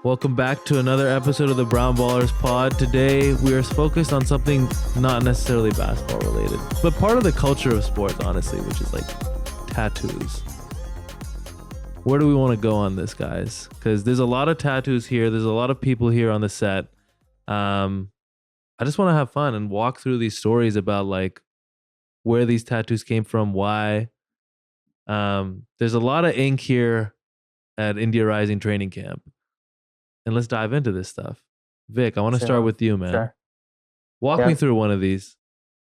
Welcome back to another episode of the Brown Ballers Pod. Today, we are focused on something not necessarily basketball related, but part of the culture of sports, honestly, which is like tattoos. Where do we want to go on this, guys? Because there's a lot of tattoos here. There's a lot of people here on the set. I just want to have fun and walk through these stories about like where these tattoos came from, why. There's a lot of ink here at India Rising training camp. And let's dive into this stuff. Vic, I want to start with you, man. Sure. Walk me through one of these.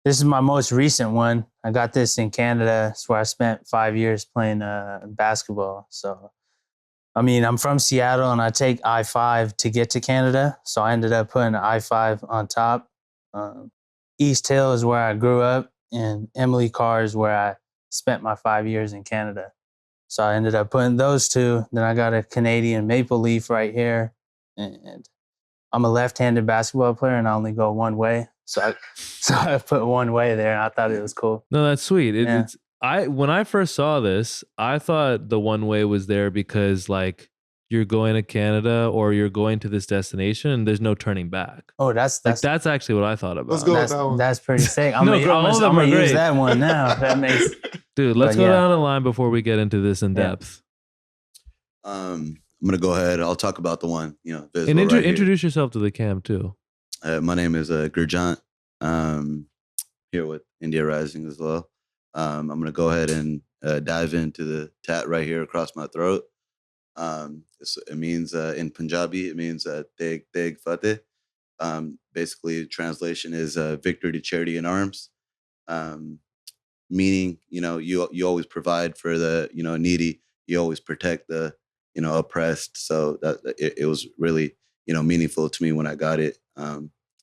This is my most recent one. I got this in Canada. It's where I spent 5 years playing basketball. So, I mean, I'm from Seattle and I take I-5 to get to Canada. So I ended up putting I-5 on top. East Hill is where I grew up, and Emily Carr is where I spent my 5 years in Canada. So I ended up putting those two. Then I got a Canadian maple leaf right here. And I'm a left-handed basketball player and I only go one way. So I put one way there and I thought it was cool. No, that's sweet. When I first saw this, I thought the one way was there because like you're going to Canada or you're going to this destination and there's no turning back. Oh, that's actually what I thought about. Let's go with that one. That's pretty sick. I'm all of them gonna are great. use that one now. That makes Dude, let's go down the line before we get into this in depth. I'm going to go ahead. I'll talk about the one, visible And right introduce yourself to the cam too. My name is Gurjant. Here with India Rising as well. I'm going to go ahead and dive into the tat right here across my throat. It means, in Punjabi, it means Teg Teg Fateh. Basically, translation is victory to charity in arms. Meaning, you always provide for the, needy. You always protect the, oppressed. So that it was really, meaningful to me when I got it,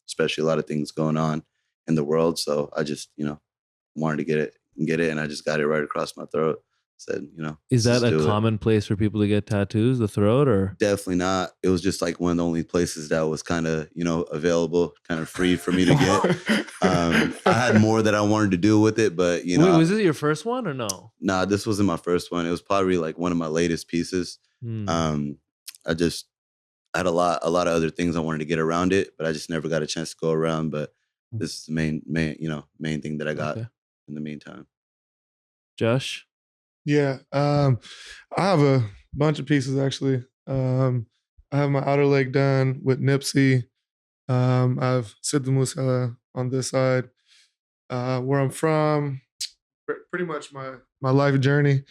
especially a lot of things going on in the world. So I just, wanted to get it. And I just got it right across my throat. Said, is that a common place for people to get tattoos, the throat, or? Definitely not. It was just like one of the only places that was kind of, available, kind of free for me to get. I had more that I wanted to do with it, but, Wait, was it your first one or no? Nah, this wasn't my first one. It was probably like one of my latest pieces. I had a lot of other things I wanted to get around it, but I just never got a chance to go around. But this is the main thing that I got in the meantime. Josh? Yeah. I have a bunch of pieces actually. I have my outer leg done with Nipsey. I have Sidhu Moosewala on this side. Where I'm from, pretty much my life journey.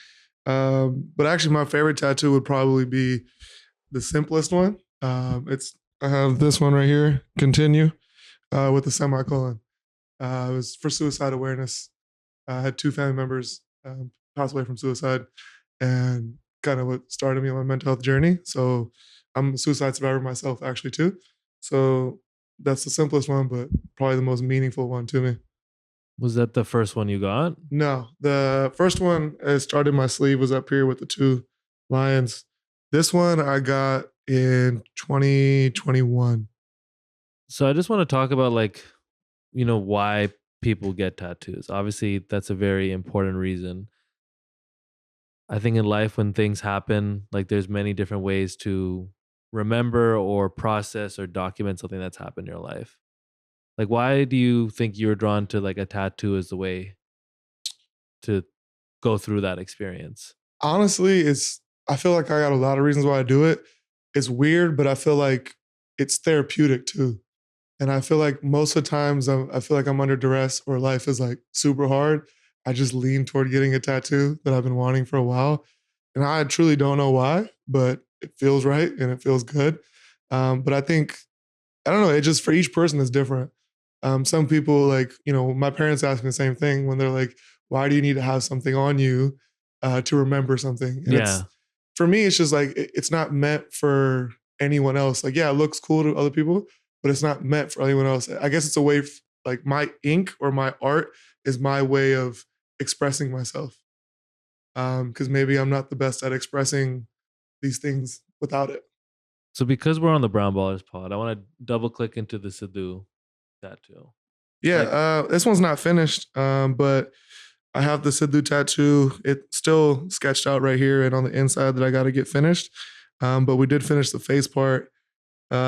But actually my favorite tattoo would probably be the simplest one. I have this one right here, continue, with a semicolon. It was for suicide awareness. I had 2 family members pass away from suicide, and kind of what started me on my mental health journey. So I'm a suicide survivor myself actually too. So that's the simplest one, but probably the most meaningful one to me. Was that the first one you got? No, the first one I started my sleeve was up here with the 2 lions. This one I got in 2021. So I just want to talk about why people get tattoos. Obviously, that's a very important reason. I think in life when things happen, like there's many different ways to remember or process or document something that's happened in your life. Like, why do you think you're drawn to like a tattoo as the way to go through that experience? Honestly, I feel like I got a lot of reasons why I do it. It's weird, but I feel like it's therapeutic too. And I feel like most of the times I feel like I'm under duress or life is like super hard. I just lean toward getting a tattoo that I've been wanting for a while. And I truly don't know why, but it feels right and it feels good. But I think, I don't know, it just for each person is different. Some people my parents ask me the same thing when they're like, why do you need to have something on you to remember something? And for me, it's just like, it's not meant for anyone else. Like, yeah, it looks cool to other people, but it's not meant for anyone else. I guess it's a way, like my ink or my art is my way of expressing myself. Because maybe I'm not the best at expressing these things without it. So because we're on the Brown Ballers Pod, I want to double click into the Sidhu tattoo. Yeah, this one's not finished, but I have the Sidhu tattoo. It's still sketched out right here and on the inside that I got to get finished. But we did finish the face part.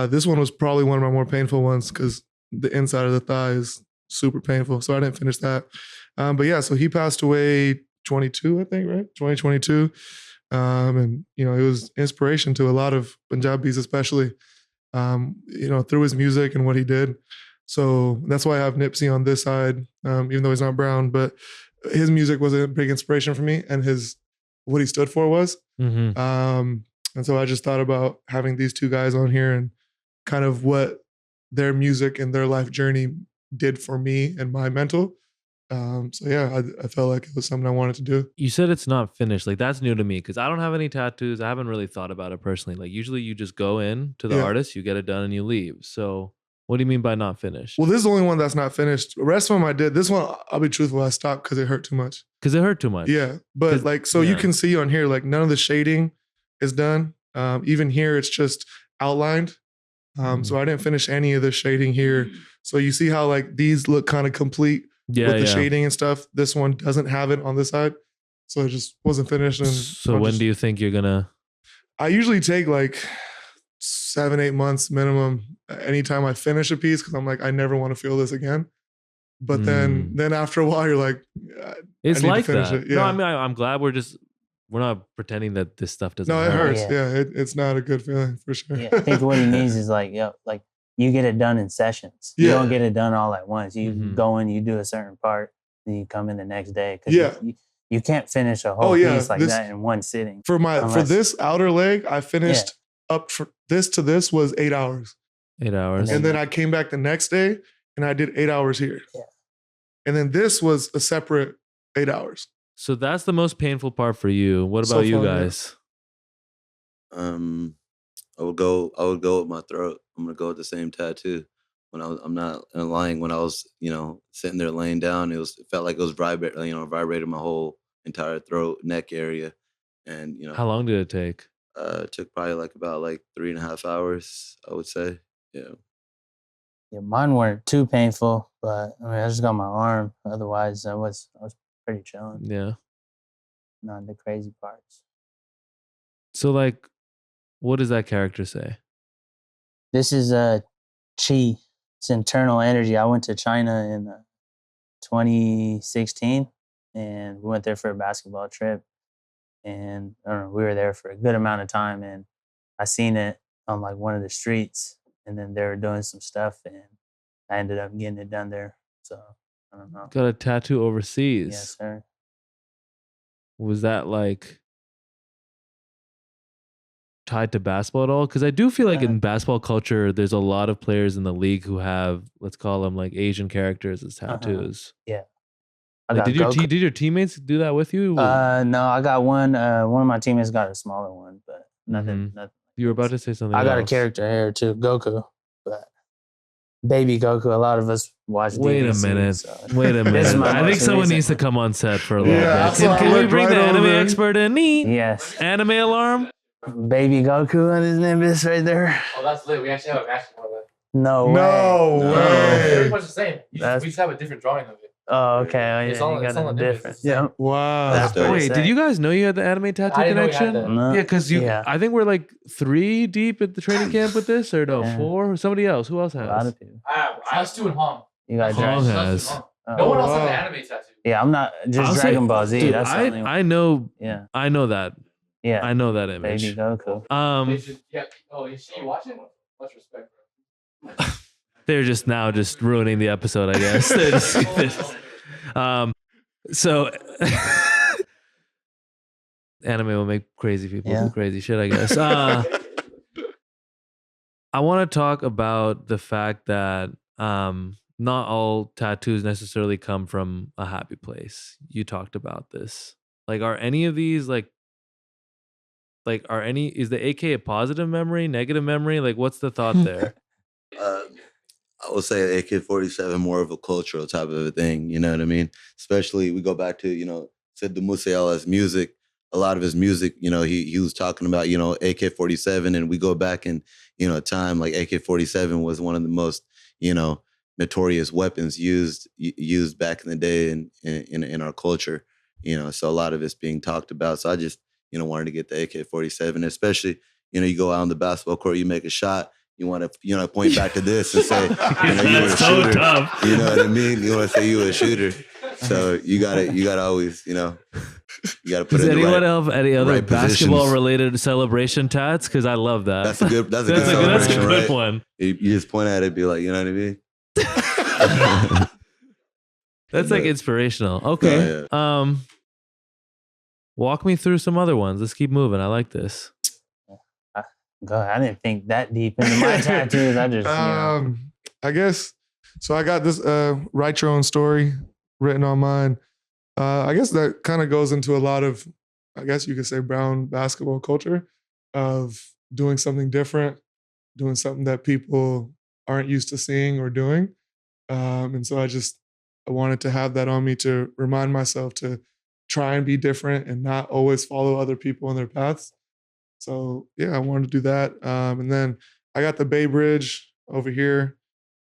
This one was probably one of my more painful ones because the inside of the thigh is super painful. So I didn't finish that. But yeah, so he passed away 22, I think, right? 2022. And, you know, it was inspiration to a lot of Punjabis, especially, you know, through his music and what he did. So that's why I have Nipsey on this side, even though he's not brown. But his music was a big inspiration for me, and what he stood for was. Mm-hmm. And so I just thought about having these two guys on here and kind of what their music and their life journey did for me and my mental. So yeah, I felt like it was something I wanted to do. You said it's not finished. Like, that's new to me because I don't have any tattoos. I haven't really thought about it personally. Like, usually you just go in to the Yeah. artist, you get it done, and you leave. So what do you mean by not finished? Well, this is the only one that's not finished. The rest of them I did. This one, I'll be truthful, I stopped because it hurt too much. Because it hurt too much. Yeah, but 'Cause- like, so you yeah. can see on here, like none of the shading is done. Even here, it's just outlined. So I didn't finish any of the shading here. So you see how like these look kind of complete Yeah, with the yeah. shading and stuff. This one doesn't have it on this side. So it just wasn't finished. And So when do you think you're gonna? I usually take like 7-8 months minimum anytime I finish a piece because I'm like, I never want to feel this again. But then after a while, you're like, It's need to like finish that. it, No, yeah. I mean, I'm glad we're not pretending that this stuff doesn't no, it hurt. hurts. Yeah. Yeah, it's not a good feeling for sure. Yeah, I think what he needs is like, like you get it done in sessions. You Yeah. don't get it done all at once. You Mhm. go in, you do a certain part, then you come in the next day. 'Cause Yeah. you can't finish a whole Oh, yeah, piece like this- that in one sitting. For Unless- this outer leg, I finished up for this to this was 8 hours. 8 hours. And then I came back the next day and I did 8 hours here. Yeah. And then this was a separate 8 hours. So that's the most painful part for you. What So about you far, yeah. guys? I would go with my throat. I'm gonna go with the same tattoo. I'm not lying. When I was, you know, sitting there laying down, it felt like it was vibrating my whole entire throat, neck area, and you know, How long did it take? it took probably about 3.5 hours, I would say. Yeah. Yeah, mine weren't too painful, but I mean, I just got my arm. Otherwise, I was pretty chilling. Yeah. Not the crazy parts. So like, what does that character say? This is chi. It's internal energy. I went to China in 2016, and we went there for a basketball trip. And I don't know, we were there for a good amount of time, and I seen it on like one of the streets, and then they were doing some stuff, and I ended up getting it done there. So I don't know. Got a tattoo overseas. Yes, sir. Was that like tied to basketball at all? Because I do feel like in basketball culture, there's a lot of players in the league who have, let's call them like Asian characters as tattoos. Yeah. I Like, got Goku. did your teammates do that with you? No, I got one. One of my teammates got a smaller one, but nothing. Mhm. Nothing. You were about to say something I got a else. character here too, Goku, but baby Goku. A lot of us watch. Wait a DVC, minute. so- Wait a This is minute. my I think most someone recent needs to one. come on set for a little Yeah, bit. I saw Can him we look bring the right anime over. expert in? Yes, Anime alarm? baby Goku on his nimbus right there. Oh, that's lit. We actually have a match tomorrow. No way. No No. It's pretty way. much the same. That's- We just have a different drawing of it. Oh, okay. Oh, yeah, It's on- you it's got on a the nimbus. difference. It's the same. Yeah. Wow. That's pretty Wait, sick. did you guys know you had the anime tattoo I didn't know we had connection? that. No. Yeah, because Yeah. I think we're like 3 deep at the training camp with this, or no, Yeah. 4? Somebody else. Who else A lot has? of people. I was two and Hong. You got Hong Dragon. has. Oh, No one else has wow. an anime tattoo. Yeah, I'm not I'll just say- Dragon Ball Z. Dude, That's the only one. I know Yeah, that. yeah. I know that Baby image. Goku. They should, yeah. Oh, is she watching? Much respect, bro. They're just now just ruining the episode, I guess. So anime will make crazy people Yeah. do crazy shit, I guess. I want to talk about the fact that not all tattoos necessarily come from a happy place. You talked about this. Like, are any of these is the AK a positive memory, negative memory? Like, what's the thought there? I would say AK-47 more of a cultural type of a thing, you know what I mean? Especially we go back to, Sidhu Moosewala's music. A lot of his music, he was talking about, AK-47, and we go back in, time, like AK-47 was one of the most, notorious weapons used back in the day in our culture, so a lot of it's being talked about. So I just, wanted to get the AK-47, especially, you go out on the basketball court, you make a shot, you want to point back to this and say, you know, you were a That's so shooter. tough. You know what I mean? You want to say you were a shooter. So you gotta always, you know, you gotta put Does it in the anyone right. have any other right basketball positions. related celebration tats? Because I love that. That's a good that's celebration, a good right? one. You just point at it, be like, you know what I mean? That's like But- inspirational. Okay. Walk me through some other ones. Let's keep moving. I like this. Go ahead. I didn't think that deep into my tattoos. I just, I guess so. I got this write your own story written on mine. I guess that kind of goes into a lot of, I guess you could say, brown basketball culture of doing something different, doing something that people aren't used to seeing or doing. And so I wanted to have that on me to remind myself to try and be different and not always follow other people in their paths. So yeah, I wanted to do that. And then I got the Bay Bridge over here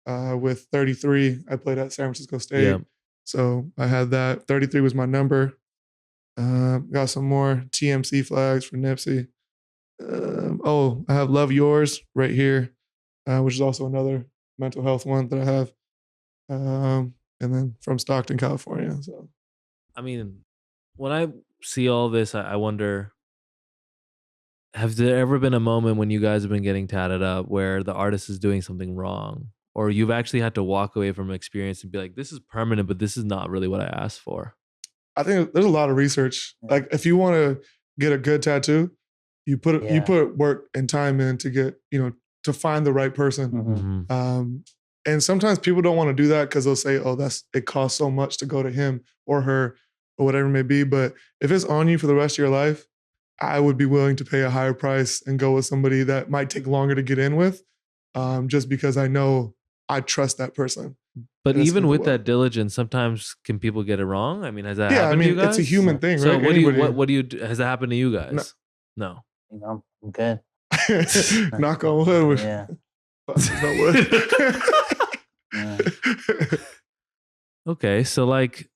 with 33. I played at San Francisco State. Yeah. So I had that. 33 was my number. Got some more TMC flags for Nipsey. I have Love Yours right here, which is also another mental health one that I have. And then from Stockton, California. So I mean, when I see all this, I wonder, have there ever been a moment when you guys have been getting tatted up where the artist is doing something wrong, or you've actually had to walk away from an experience and be like, this is permanent, but this is not really what I asked for? I think there's a lot of research. Like if you want to get a good tattoo, you put work and time in to get, to find the right person. mm-hmm. And sometimes people don't want to do that because they'll say, oh, it costs so much to go to him or her or whatever it may be. But if it's on you for the rest of your life, I would be willing to pay a higher price and go with somebody that might take longer to get in with, just because I know I trust that person. But even with that diligence, sometimes can people get it wrong? I mean, has that Yeah, happened to you guys? it's a human thing, So right? what do you do? Has that happened to you guys? No. I'm good. Knock on wood. Yeah. No wood. Yeah. Okay, so like,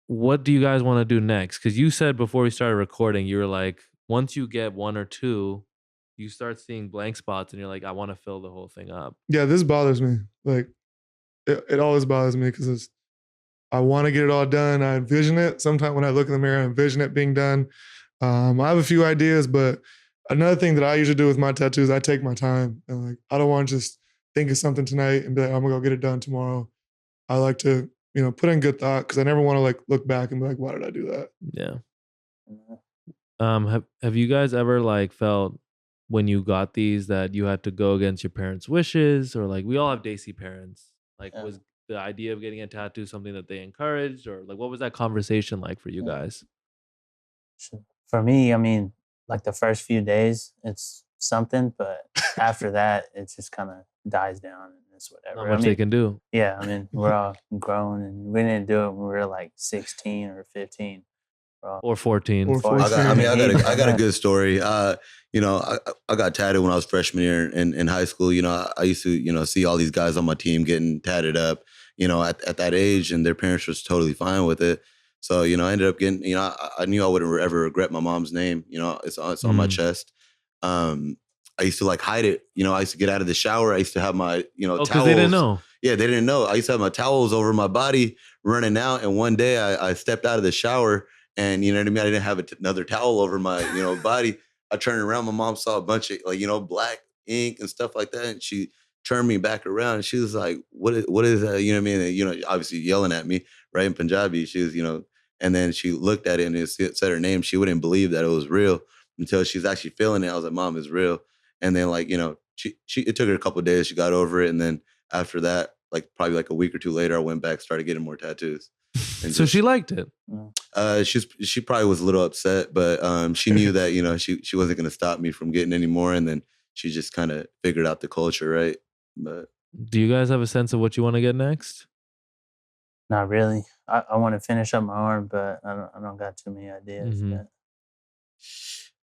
what do you guys want to do next? Because you said before we started recording, you were like, once you get one or two, you start seeing blank spots and you're like, I want to fill the whole thing up. Yeah, this bothers me. Like, it always bothers me because I want to get it all done. I envision it. Sometimes when I look in the mirror, I envision it being done. I have a few ideas, but another thing that I usually do with my tattoos, I take my time. And like, I don't want to just think of something tonight and be like, I'm gonna go get it done tomorrow. I like to, put in good thought because I never want to like look back and be like, why did I do that? Yeah. Have you guys ever like felt when you got these that you had to go against your parents' wishes, or like we all have Desi parents? Like, was the idea of getting a tattoo something that they encouraged, or like what was that conversation like for you guys? For me, I mean, like the first few days, it's something, but after that, it just kind of dies down and it's whatever. Not much they can do. Yeah, I mean, we're all grown and we didn't do it when we were like 16 or 15. Or 14. Or 14. I got a good story. I got tatted when I was freshman year in high school. I used to, see all these guys on my team getting tatted up, at that age, and their parents was totally fine with it. So, I ended up getting, I knew I wouldn't ever regret my mom's name. It's on my chest. I used to like hide it. I used to get out of the shower. I used to have my, towels. Because they didn't know. Yeah, they didn't know. I used to have my towels over my body running out. And one day I stepped out of the shower and, you know what I mean? I didn't have another towel over my, body. I turned around. My mom saw a bunch of like, black ink and stuff like that. And she turned me back around and she was like, what is that? You know what I mean? And, obviously yelling at me, right? In Punjabi, she was, and then she looked at it and it said her name. She wouldn't believe that it was real until she was actually feeling it. I was like, Mom, it's real. And then like, it took her a couple of days. She got over it. And then after that, like probably like a week or two later, I went back, started getting more tattoos. And so she liked it. She probably was a little upset, but she knew that, she wasn't going to stop me from getting any more. And then she just kind of figured out the culture, right? But do you guys have a sense of what you want to get next? Not really. I want to finish up my arm, but I don't got too many ideas yet.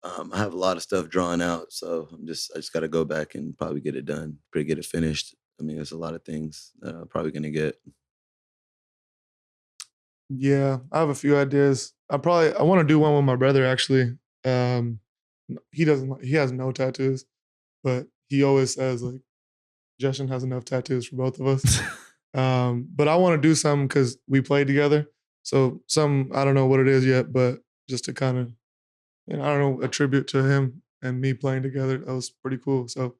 I have a lot of stuff drawn out, so I just got to go back and probably get it done, get it finished. I mean, there's a lot of things that I'm probably going to get. Yeah, I have a few ideas. I want to do one with my brother, actually. He has no tattoos, but he always says like, Justin has enough tattoos for both of us. But I want to do some because we played together. So some, I don't know what it is yet, but just to kind of, I don't know, a tribute to him and me playing together. That was pretty cool. So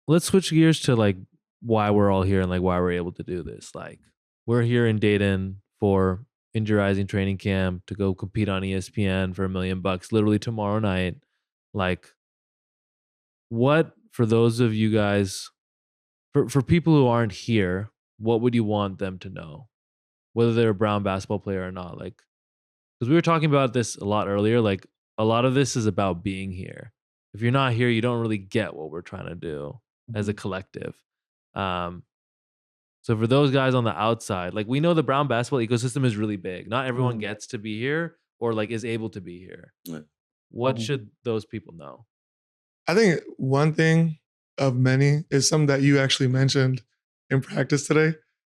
Let's switch gears to like why we're all here and like why we're able to do this. Like we're here in Dayton for Injury Rising training camp to go compete on ESPN for $1 million literally tomorrow night. Like what, for those of you guys, for people who aren't here, what would you want them to know? Whether they're a Brown basketball player or not. Like, because we were talking about this a lot earlier, like a lot of this is about being here. If you're not here, you don't really get what we're trying to do as a collective. So for those guys on the outside, like we know the Brown basketball ecosystem is really big. Not everyone gets to be here or like is able to be here. Yeah. What should those people know? I think one thing of many is something that you actually mentioned in practice today.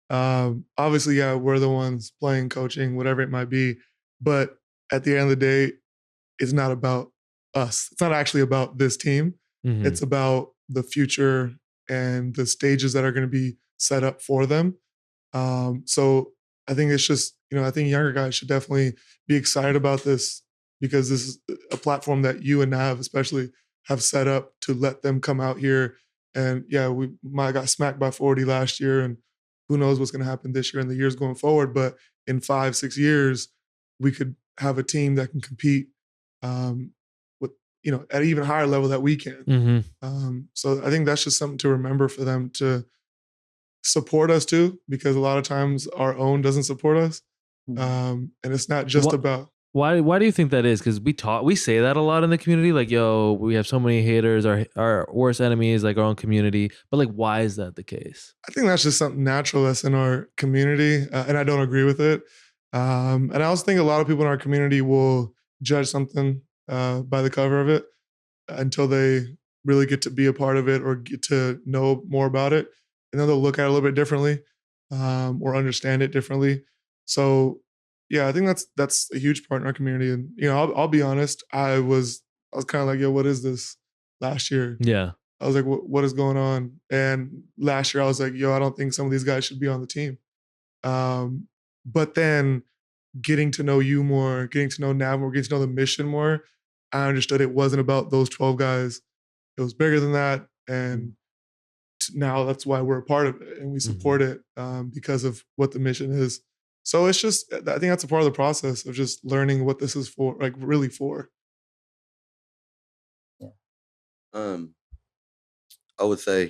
Obviously, yeah, we're the ones playing, coaching, whatever it might be. But at the end of the day, it's not about us. It's not actually about this team. Mm-hmm. It's about the future and the stages that are going to be set up for them. So I think it's just, I think younger guys should definitely be excited about this because this is a platform that you and Nav especially have set up to let them come out here. And yeah, we might have got smacked by 40 last year, and who knows what's going to happen this year and the years going forward. But in 5-6 years, we could have a team that can compete with, at an even higher level that we can. Mm-hmm. So I think that's just something to remember for them to support us too, because a lot of times our own doesn't support us. And it's not just about. Why do you think that is? Because we say that a lot in the community, like, yo, we have so many haters, our worst enemies, like our own community. But like, why is that the case? I think that's just something natural that's in our community, and I don't agree with it. And I also think a lot of people in our community will judge something by the cover of it until they really get to be a part of it or get to know more about it. And then they'll look at it a little bit differently or understand it differently. So yeah, I think that's a huge part in our community. And I'll be honest, I was kind of like, yo, what is this last year? Yeah. I was like, what is going on? And last year I was like, yo, I don't think some of these guys should be on the team. But then getting to know you more, getting to know Nav more, getting to know the mission more, I understood it wasn't about those 12 guys. It was bigger than that. And now that's why we're a part of it and we support it because of what the mission is. So it's just, I think that's a part of the process of just learning what this is for, like really for. Yeah. I would say,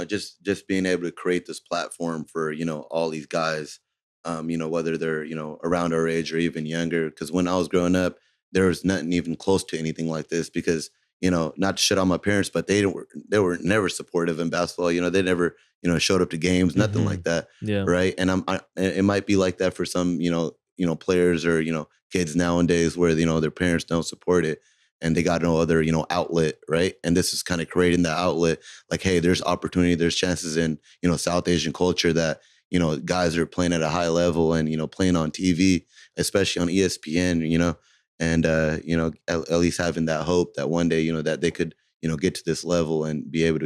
just being able to create this platform for, all these guys, whether they're, around our age or even younger. Because when I was growing up, there was nothing even close to anything like this because, not to shit on my parents, but they were never supportive in basketball. They never, showed up to games, nothing like that. Yeah. Right. And it might be like that for some, players or, kids nowadays where, their parents don't support it. And they got no other, outlet, right? And this is kind of creating that outlet. Like, hey, there's opportunity, there's chances in, South Asian culture that, guys are playing at a high level and, playing on TV, especially on ESPN, and, at least having that hope that one day, that they could, get to this level and be able to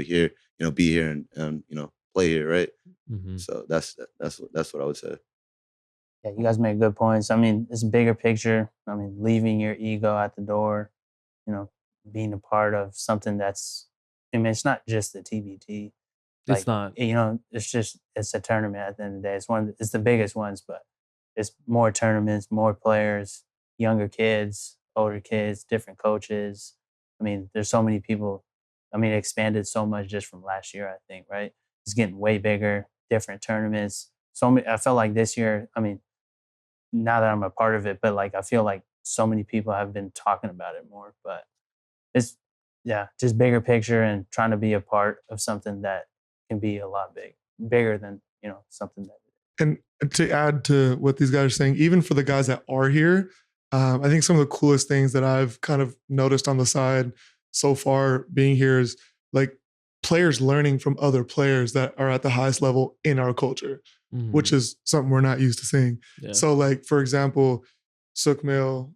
be here and play here, right? Mm-hmm. So that's what I would say. Yeah, you guys make good points. I mean, it's a bigger picture. I mean, leaving your ego at the door, being a part of something that's, it's not just the TBT. Like, It's not. It's a tournament at the end of the day. It's the biggest ones, but it's more tournaments, more players, younger kids, older kids, different coaches. I mean, there's so many people. I mean, it expanded so much just from last year, I think, right? It's getting way bigger, different tournaments. I felt like this year, I mean, now that I'm a part of it, but like, I feel like so many people have been talking about it more, but it's, just bigger picture and trying to be a part of something that can be a lot bigger than, something that. And to add to what these guys are saying, even for the guys that are here, I think some of the coolest things that I've kind of noticed on the side so far being here is like players learning from other players that are at the highest level in our culture, which is something we're not used to seeing. Yeah. So like, for example, Sukmail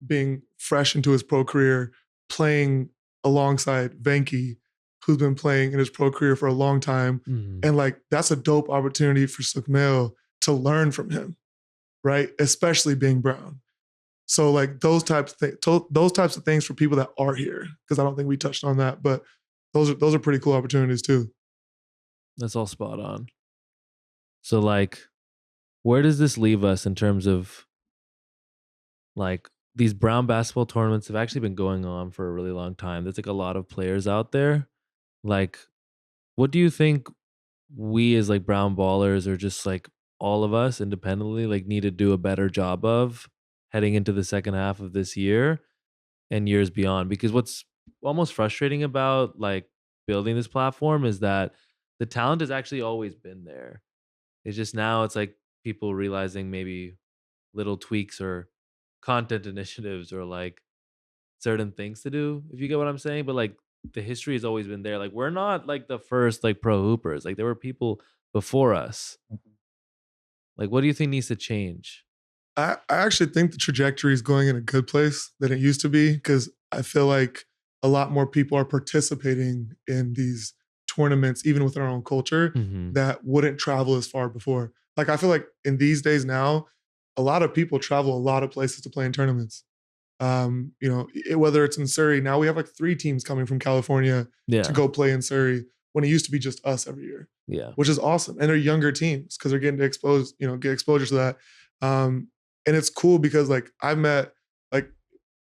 being fresh into his pro career, playing alongside Venky, who's been playing in his pro career for a long time. And like, that's a dope opportunity for Sukmail to learn from him, right? Especially being brown. So like those types of things for people that are here, because I don't think we touched on that, but those are pretty cool opportunities too. That's all spot on. So like, where does this leave us in terms of like these brown basketball tournaments have actually been going on for a really long time. There's like a lot of players out there. Like, what do you think we as like brown ballers or just like all of us independently like need to do a better job of heading into the second half of this year and years beyond? Because what's almost frustrating about like building this platform is that the talent has actually always been there. It's just now it's like people realizing maybe little tweaks or content initiatives or like certain things to do, if you get what I'm saying. But like the history has always been there. Like we're not like the first like pro hoopers. Like there were people before us. Like what do you think needs to change? I actually think the trajectory is going in a good place than it used to be, because I feel like a lot more people are participating in these tournaments, even within our own culture, that wouldn't travel as far before. Like I feel like in these days now, a lot of people travel a lot of places to play in tournaments. Whether it's in Surrey, now we have like 3 teams coming from California to go play in Surrey, when it used to be just us every year. Yeah. Which is awesome. And they're younger teams because they're getting to get exposure to that. And it's cool because like I met like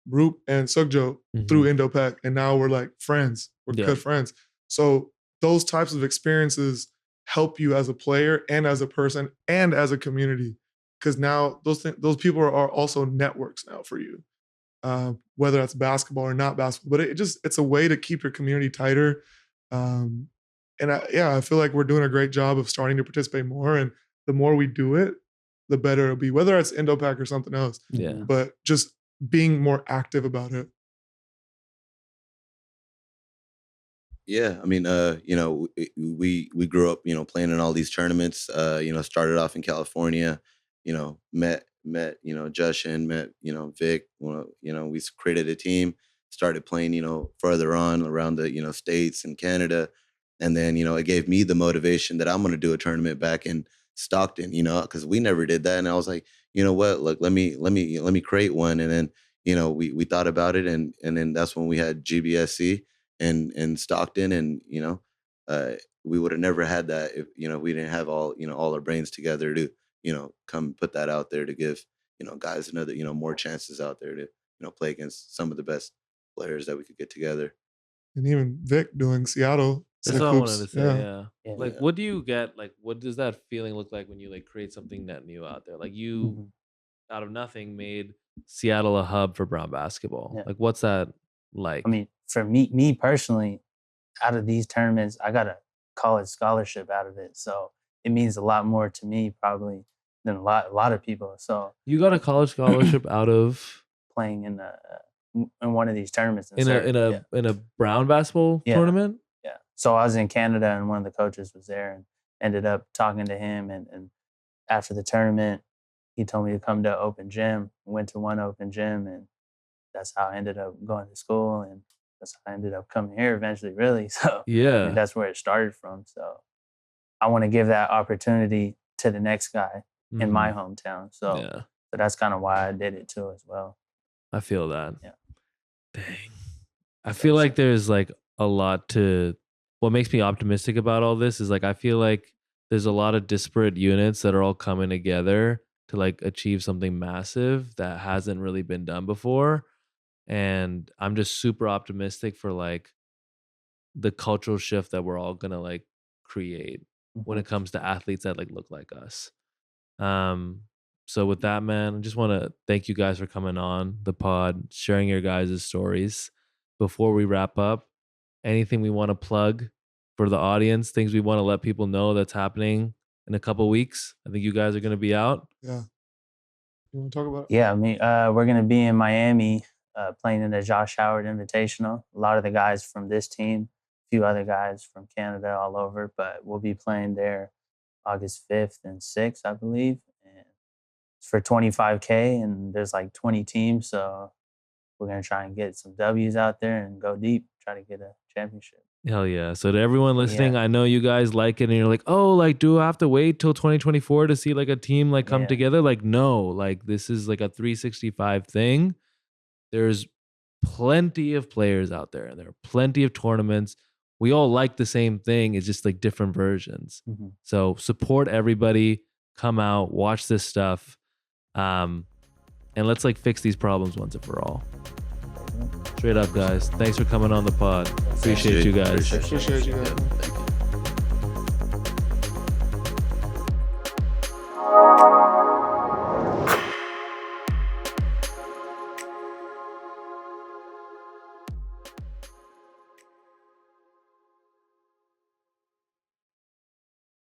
Roop and Sukjo through Indo-Pac, and now we're like friends. We're good friends. So those types of experiences help you as a player and as a person and as a community, because now those people are also networks now for you, whether that's basketball or not basketball. But it's a way to keep your community tighter. I feel like we're doing a great job of starting to participate more, and the more we do it, the better it'll be, whether it's Indo-Pac or something else. Yeah. But just being more active about it. Yeah, I mean, we grew up, playing in all these tournaments. Started off in California, met Jushin, met Vic. We created a team, started playing, further on around the states and Canada, and then it gave me the motivation that I'm going to do a tournament back in Stockton, because we never did that, and I was like, you know what, look, let me create one, and then we thought about it, and then that's when we had GBSC in Stockton, and we would have never had that if we didn't have all our brains together to come put that out there to give guys another more chances out there to play against some of the best players that we could get together. And even Vic doing Seattle. That's what I wanted to say. Yeah. Yeah. Like, what do you get? Like, what does that feeling look like when you like create something net new out there? Like you, out of nothing, made Seattle a hub for brown basketball. Yeah. Like, what's that like? I mean, for me personally, out of these tournaments, I got a college scholarship out of it, so it means a lot more to me probably than a lot of people. So you got a college scholarship out of playing in one of these tournaments in a brown basketball tournament. Yeah. So I was in Canada, and one of the coaches was there, and ended up talking to him. And after the tournament, he told me to come to open gym. Went to one open gym, and that's how I ended up going to school, and that's how I ended up coming here eventually, really. So Yeah. I mean, that's where it started from. So I want to give that opportunity to the next guy in my hometown. So that's kind of why I did it too as well. I feel that. Yeah. Dang. I feel like there's like a lot to, what makes me optimistic about all this is like, I feel like there's a lot of disparate units that are all coming together to like achieve something massive that hasn't really been done before. And I'm just super optimistic for like the cultural shift that we're all gonna like create when it comes to athletes that like look like us. So with that, man, I just want to thank you guys for coming on the pod, sharing your guys' stories. Before we wrap up, anything we want to plug for the audience, things we want to let people know that's happening in a couple weeks? I think you guys are going to be out. Yeah. You want to talk about it? Yeah, I mean, we're going to be in Miami playing in the Josh Howard Invitational. A lot of the guys from this team, a few other guys from Canada all over, but we'll be playing there August 5th and 6th, I believe. And it's for $25K, and there's like 20 teams, so we're gonna try and get some W's out there and go deep, try to get a championship. Hell yeah. So to everyone listening, I know you guys like it and you're like, oh, like, do I have to wait till 2024 to see like a team like come together? Like, no, like this is like a 365 thing. There's plenty of players out there and there are plenty of tournaments. We all like the same thing. It's just like different versions. Mm-hmm. So support everybody, come out, watch this stuff. And let's like fix these problems once and for all. Straight up, guys. Thanks for coming on the pod. Appreciate you guys. Appreciate you guys. Thank you.